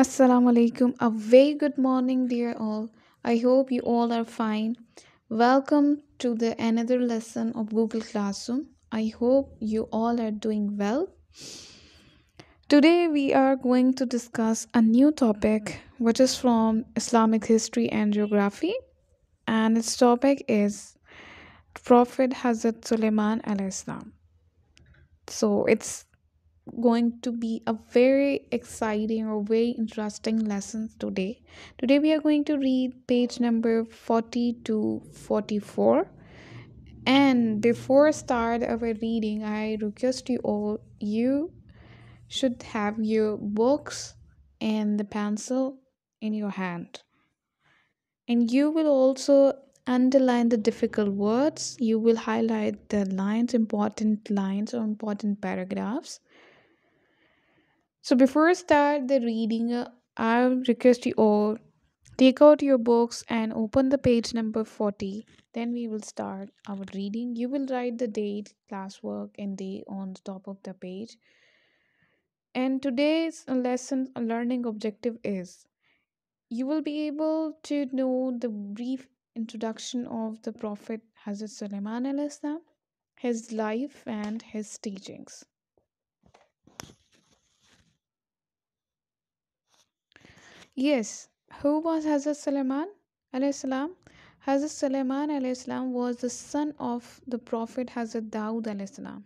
Assalamu alaikum. A very good morning, dear all. I hope you all are fine. Welcome to the another lesson of Google Classroom. I hope you all are doing well. Today we are going to discuss a new topic which is from Islamic history and geography, and its topic is Prophet Hazrat Sulaiman alayhi salam. So it's going to be a very exciting or very interesting lesson today. Today we are going to read page number 40 to 44. And before start our reading, I request you all you should have your books and the pencil in your hand. And you will also underline the difficult words. You will highlight the lines or important paragraphs. So before I start the reading, I request you all take out your books and open the page number 40. Then we will start our reading. You will write the date, classwork, and day on the top of the page. And today's lesson learning objective is you will be able to know the brief introduction of the Prophet Hazrat Sulaiman alayhi salam, his life and his teachings. Yes, who was Hazrat Sulaiman alayhi salam? Hazrat Sulaiman alayhi salam was the son of the Prophet Hazrat Dawood alayhi salam.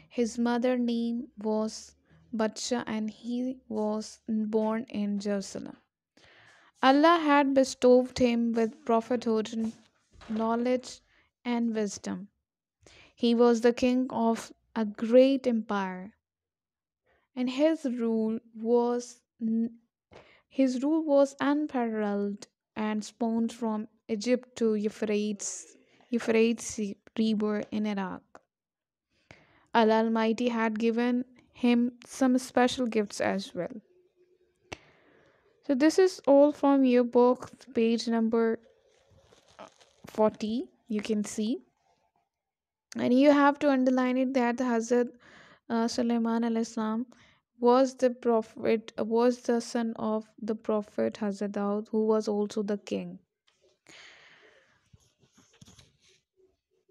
His mother name was Batsha and he was born in Jerusalem. Allah had bestowed him with prophethood, knowledge, and wisdom. He was the king of a great empire, and his rule was unparalleled and spawned from Egypt to Euphrates River in Iraq. Allah Almighty had given him some special gifts as well. So this is all from your book, page number 40. You can see, and you have to underline it that Hazrat Sulaiman al Islam was the son of the Prophet Hazrat Daud, who was also the king.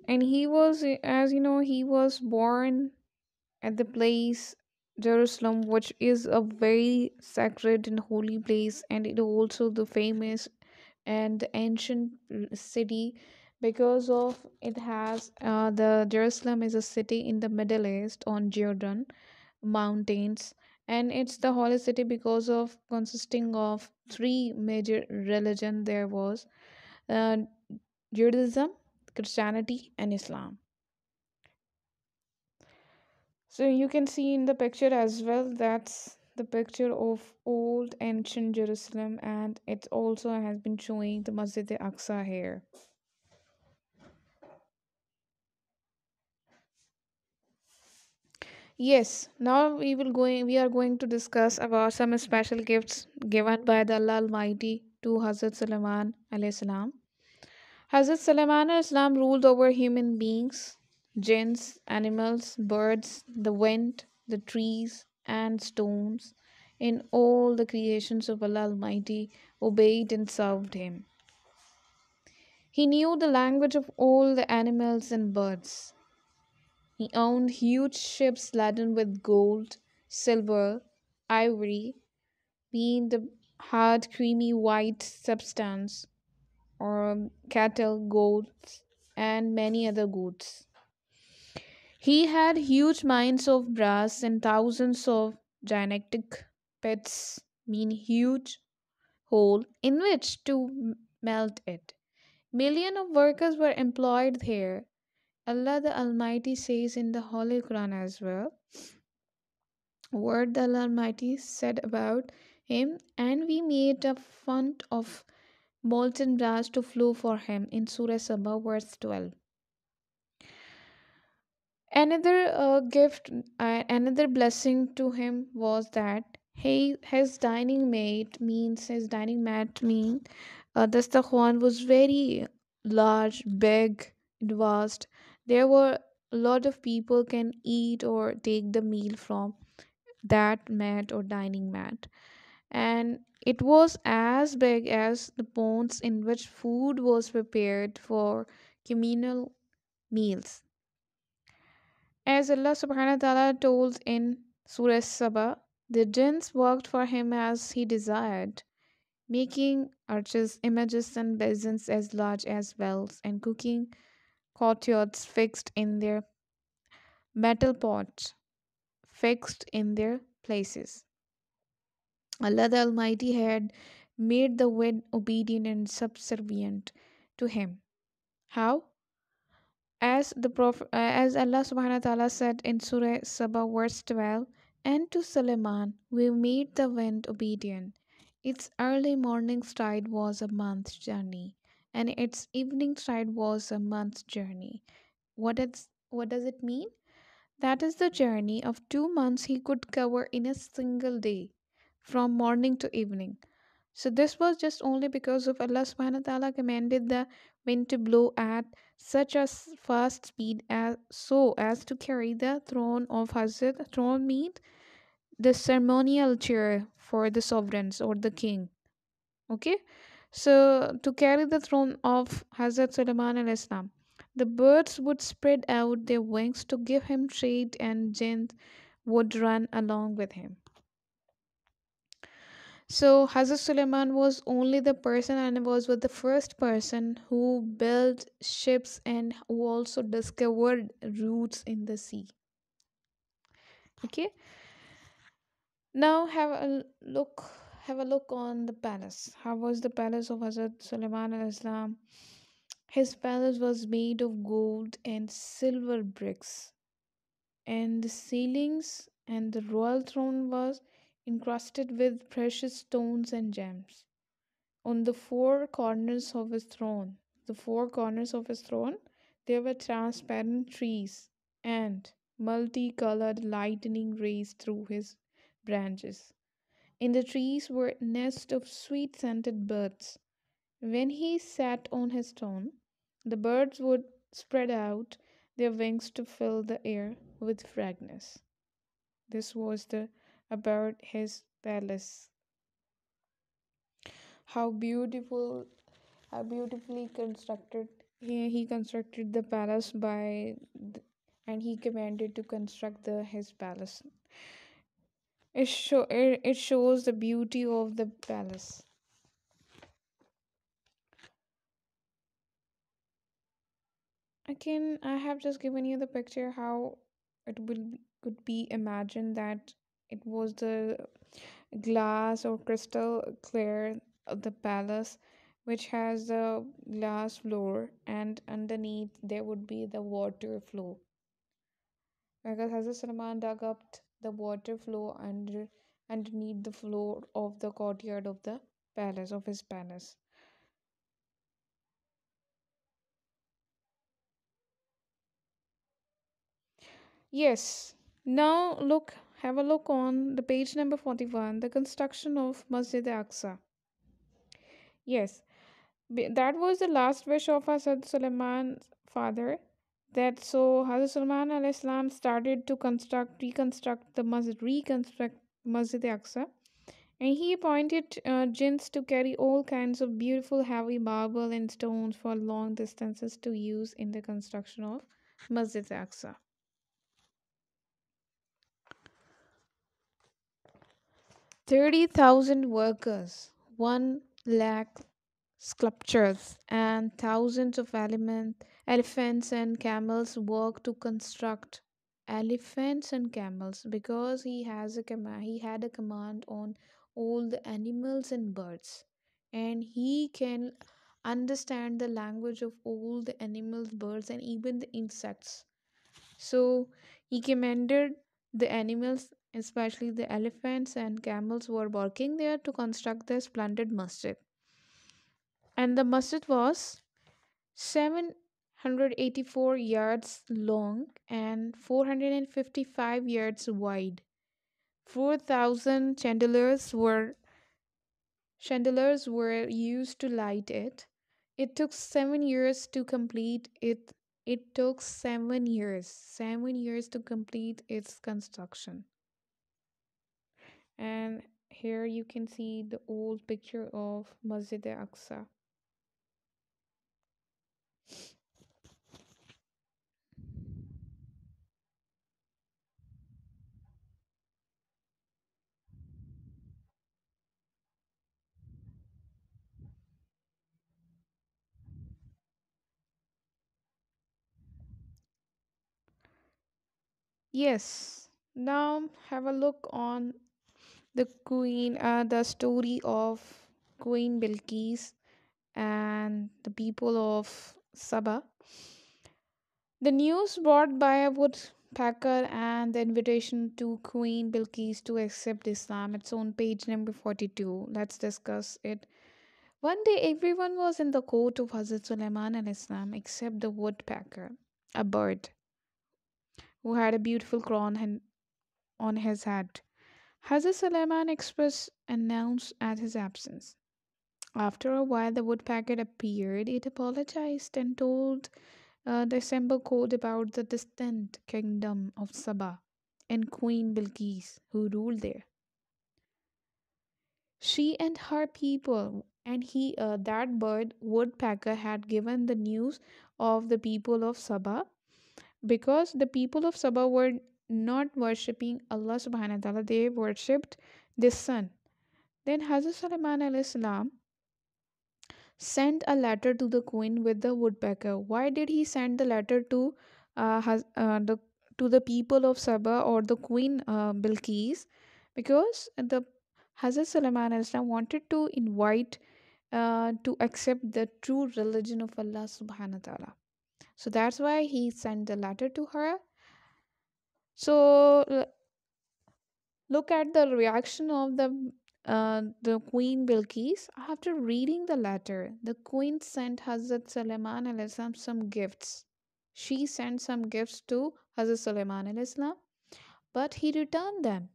And he was, as you know, he was born at the place Jerusalem, which is a very sacred and holy place, and it also the famous and ancient city because of it has the Jerusalem is a city in the Middle East on Jordan mountains, and it's the holy city because of consisting of three major religion there was uh, Judaism, Christianity, and Islam. So you can see in the picture as well, that's the picture of old ancient Jerusalem, and it also has been showing the Masjid al-Aqsa here. Yes, now we are going to discuss about some special gifts given by the Allah Almighty to Hazrat Sulaiman alayhi salam. Hazrat Sulaiman alayhi salam ruled over human beings, jinns, animals, birds, the wind, the trees, and stones. In all the creations of Allah Almighty obeyed and served him. He knew the language of all the animals and birds. He owned huge ships laden with gold, silver, ivory, being the hard, creamy white substance, or cattle, goats, and many other goods. He had huge mines of brass and thousands of gigantic pits, mean huge hole in which to melt it. Millions of workers were employed here. Allah the Almighty says in the Holy Quran as well, word the Almighty said about him, and we made a font of molten brass to flow for him in Surah Sabah, verse 12. Another blessing to him was that his dining mat mean Dastakhan was very large, big, and vast. There were a lot of people can eat or take the meal from that mat or dining mat, and it was as big as the ponds in which food was prepared for communal meals. As Allah subhanahu wa ta'ala told in Surah Saba, the jinns worked for him as he desired, making arches, images, and basins as large as wells, and cooking courtyards metal pots fixed in their places. Allah the Almighty had made the wind obedient and subservient to him. How? As Allah subhanahu wa ta'ala said in Surah Sabah verse 12, and to Suleiman we made the wind obedient. Its early morning stride was a month's journey, and its evening stride was a month's journey. What does it mean? That is the journey of 2 months he could cover in a single day, from morning to evening. So this was just only because of Allah subhanahu wa ta'ala commanded the wind to blow at such a fast speed as so as to carry the throne of Hazrat. Throne means the ceremonial chair for the sovereigns or the king. Okay, so to carry the throne of Hazrat Sulaiman al Islam, the birds would spread out their wings to give him shade, and jinns would run along with him. So Hazrat Suleiman was only the person and was the first person who built ships and who also discovered routes in the sea. Okay. Now have a look on the palace. How was the palace of Hazrat Suleiman al Islam? His palace was made of gold and silver bricks, and the ceilings and the royal throne was encrusted with precious stones and gems. On the four corners of his throne, there were transparent trees and multicolored lightning rays through his branches. In the trees were nests of sweet scented birds. When he sat on his throne, the birds would spread out their wings to fill the air with fragrance. This was the about his palace. How beautiful, how beautifully constructed. He constructed the palace and he commanded to construct his palace. It shows the beauty of the palace. I have just given you the picture how could be imagined that it was the glass or crystal clear of the palace, which has the glass floor, and underneath there would be the water flow, because Hazrat Salman dug up the water flow underneath the floor of the courtyard of the palace of his palace. Yes. Now have a look on the page number 41, the construction of Masjid Aqsa. Yes, that was the last wish of Hazrat Suleiman's father. That so Hazrat Sulaiman al Islam started to reconstruct Masjid Aqsa, and he appointed jinns to carry all kinds of beautiful heavy marble and stones for long distances to use in the construction of Masjid Aqsa. 30,000 workers, 1 lakh sculptures, and thousands of elephants and camels work to construct elephants and camels, because he had a command on all the animals and birds, and he can understand the language of all the animals, birds, and even the insects. So he commanded the animals, especially the elephants and camels, were working there to construct the splendid masjid. And the masjid was 784 yards long and 455 yards wide. 4,000 chandeliers were used to light it. It took 7 years to complete it. It took 7 years to complete its construction. And here you can see the old picture of Masjid Aqsa. Yes. Now have a look on the story of Queen Bilqis and the people of Sabah. The news brought by a woodpecker and the invitation to Queen Bilqis to accept Islam. It's on page number 42. Let's discuss it. One day, everyone was in the court of Hazrat Sulaiman al Islam except the woodpecker, a bird who had a beautiful crown on his head. Hazrat Sulaiman Express announced at his absence. After a while, the woodpecker appeared. It apologized and told the assembled court about the distant kingdom of Sabah and Queen Bilqis, who ruled there. She and her people, and that bird woodpecker had given the news of the people of Sabah because the people of Sabah were not worshipping Allah subhanahu wa ta'ala, they worshipped the sun. Then Hazrat Sulaiman alayhi salam sent a letter to the queen with the woodpecker. Why did he send the letter to the people of Sabah or the queen Bilqis? Because the Hazrat Sulaiman alayhi salam wanted to invite to accept the true religion of Allah subhanahu wa ta'ala. So that's why he sent the letter to her. So look at the reaction of the Queen Bilqis. After reading the letter, the Queen sent Hazrat Sulaiman alayhi salam some gifts. She sent some gifts to Hazrat Sulaiman alayhi salam, but he returned them.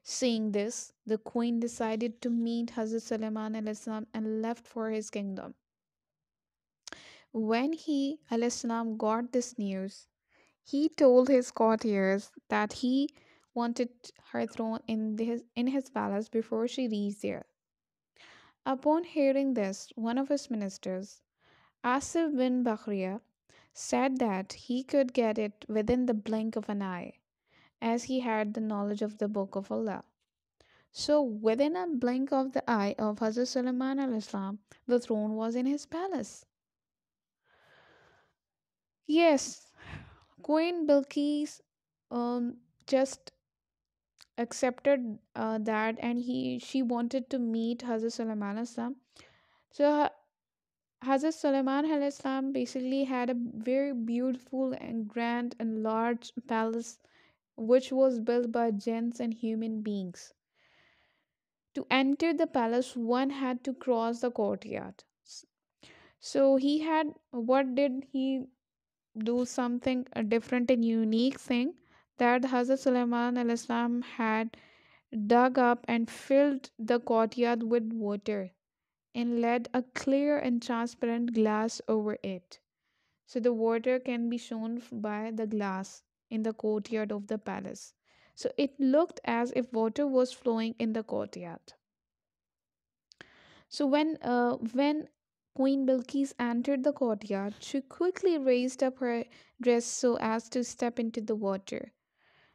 Seeing this, the Queen decided to meet Hazrat Sulaiman alayhi salam and left for his kingdom. When he alayhi salam got this news, he told his courtiers that he wanted her throne in his palace before she reached there. Upon hearing this, one of his ministers, Asif bin Bakhria, said that he could get it within the blink of an eye, as he had the knowledge of the Book of Allah. So, within a blink of the eye of Hazrat Sulaiman al Islam, the throne was in his palace. Yes, Queen Bilqis just accepted that, and she wanted to meet Hazrat Sulaiman al-Islam. So Hazrat Sulaiman al-Islam basically had a very beautiful and grand and large palace which was built by jinns and human beings. To enter the palace, one had to cross the courtyard. So he had, what did he do? Something a different and unique thing that Hazrat Sulaiman al-Islam had dug up and filled the courtyard with water and laid a clear and transparent glass over it. So the water can be shown by the glass in the courtyard of the palace. So it looked as if water was flowing in the courtyard. So when Queen Bilqis entered the courtyard, she quickly raised up her dress so as to step into the water.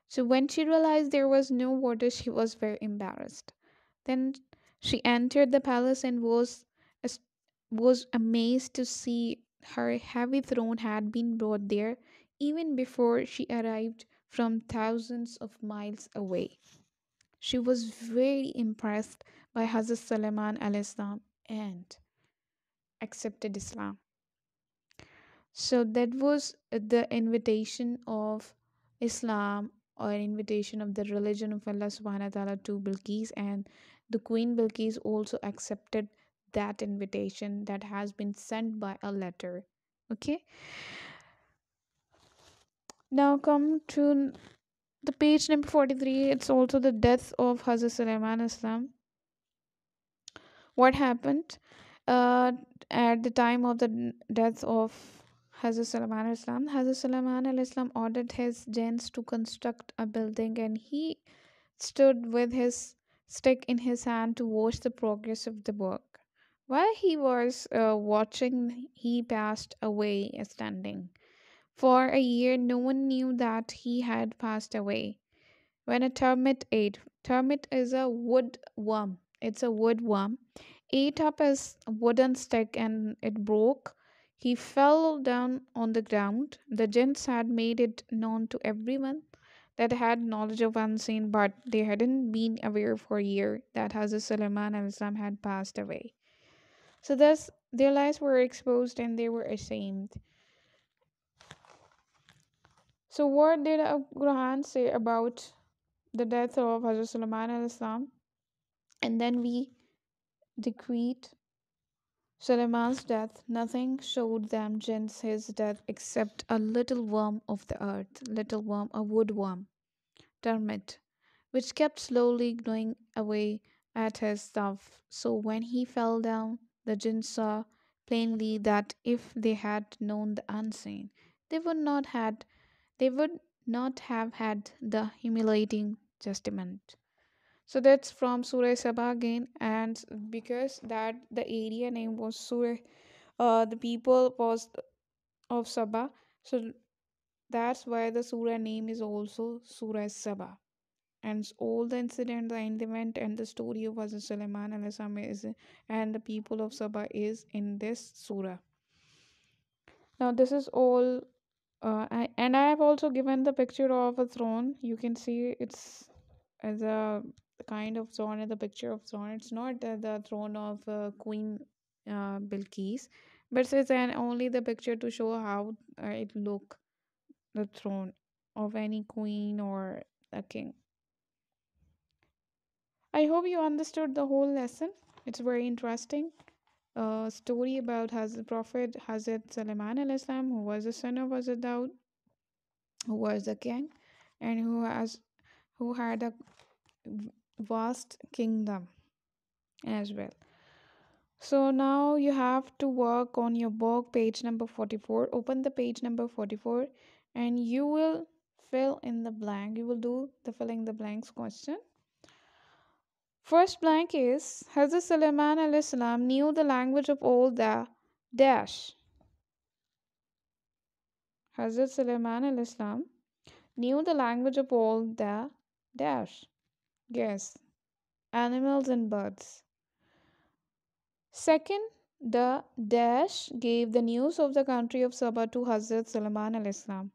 So when she realized there was no water, she was very embarrassed. Then she entered the palace and as- was amazed to see her heavy throne had been brought there even before she arrived from thousands of miles away. She was very impressed by Hazrat Sulaiman al Islam and accepted Islam. So that was the invitation of Islam or invitation of the religion of Allah subhanahu wa ta'ala to Bilqis, and the Queen Bilqis also accepted that invitation that has been sent by a letter. Okay, now come to the page number 43. It's also the death of Hazrat Sulaiman Islam. What happened uh, at the time of the death of Hazrat Sulaiman Islam? Hazrat Sulaiman al Islam ordered his gens to construct a building, and he stood with his stick in his hand to watch the progress of the work. While he was watching, he passed away standing. For a year, no one knew that he had passed away. When a termite is a wood worm. It's a wood worm. Ate up his wooden stick and it broke. He fell down on the ground. The jinns had made it known to everyone that had knowledge of unseen, but they hadn't been aware for a year that Hazrat Sulaiman al Islam had passed away. So thus their lies were exposed and they were ashamed. So what did Quran say about the death of Hazrat Sulaiman al Islam? And then we decreed Suleiman's death. Nothing showed them jinns his death except a little worm of the earth, little worm, a wood worm, termite, which kept slowly gnawing away at his stuff. So when he fell down, the jinns saw plainly that if they had known the unseen, they would not had they would not have had the humiliating testament. So that's from Surah Sabah again, and because that the area name was Surah, the people was of Sabah, so that's why the Surah name is also Surah Sabah. And all the incident, the event, and the story of Hazrat Sulaiman alayhi salam is and the people of Sabah is in this surah. Now this is all, and I have also given the picture of a throne. You can see it's as a kind of throne in the picture of throne. It's not the throne of Queen Bilqis, but it's an only the picture to show how it look the throne of any queen or a king. I hope you understood the whole lesson. It's very interesting. A story about Hazrat Prophet Hazrat Sulaiman al Islam, who was the son of Hazrat Daud, who was a king, and who had a vast kingdom as well. So now you have to work on your book, page number 44. Open the page number 44 and you will fill in the blank. You will do the filling the blanks question. First blank is Hazrat Sulaiman al Islam knew the language of all the dash. Hazrat Sulaiman al Islam knew the language of all the dash. Guess. Animals and birds. Second, the dash gave the news of the country of Sabah to Hazrat Sulaiman al Islam.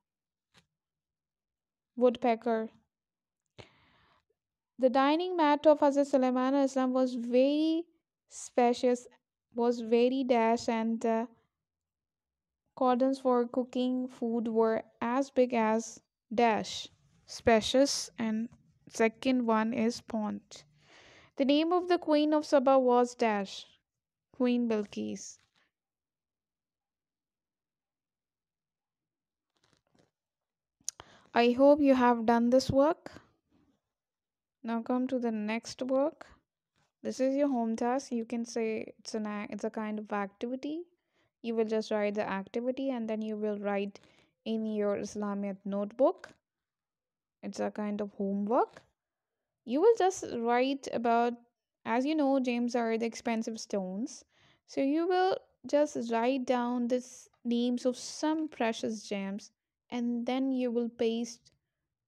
Woodpecker. The dining mat of Hazrat Sulaiman al Islam was very spacious, was very dash, and the cordons for cooking food were as big as dash. Spacious, and second one is pond. The name of the queen of Sabah was dash. Queen Bilqis. I hope you have done this work. Now come to the next work. This is your home task. You can say it's a kind of activity. You will just write the activity and then you will write in your Islamic notebook. It's a kind of homework. You will just write about, as you know, gems are the expensive stones. So you will just write down the names of some precious gems and then you will paste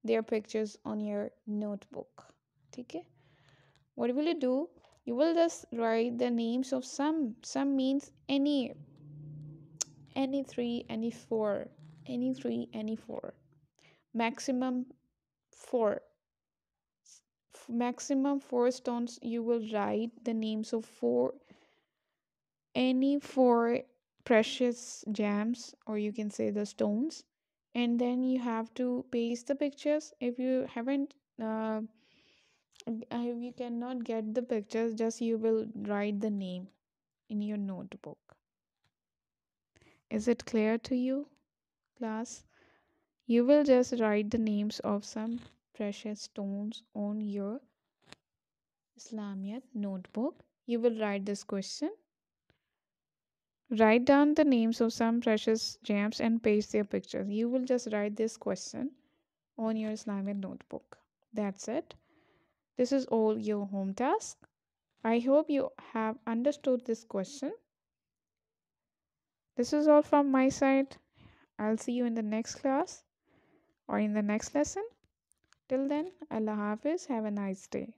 their pictures on your notebook. Okay? What will you do? You will just write the names of some means any three, any four, maximum four. Maximum four stones. You will write the names of any four precious gems, or you can say the stones, and then you have to paste the pictures. If you haven't if you cannot get the pictures, just you will write the name in your notebook. Is it clear to you, class? You will just write the names of some precious stones on your Islamiyat notebook. You will write this question. Write down the names of some precious gems and paste their pictures. You will just write this question on your Islamic notebook. That's it. This is all your home task. I hope you have understood this question. This is all from my side. I'll see you in the next class or in the next lesson. Till then, Allah Hafiz. Have a nice day.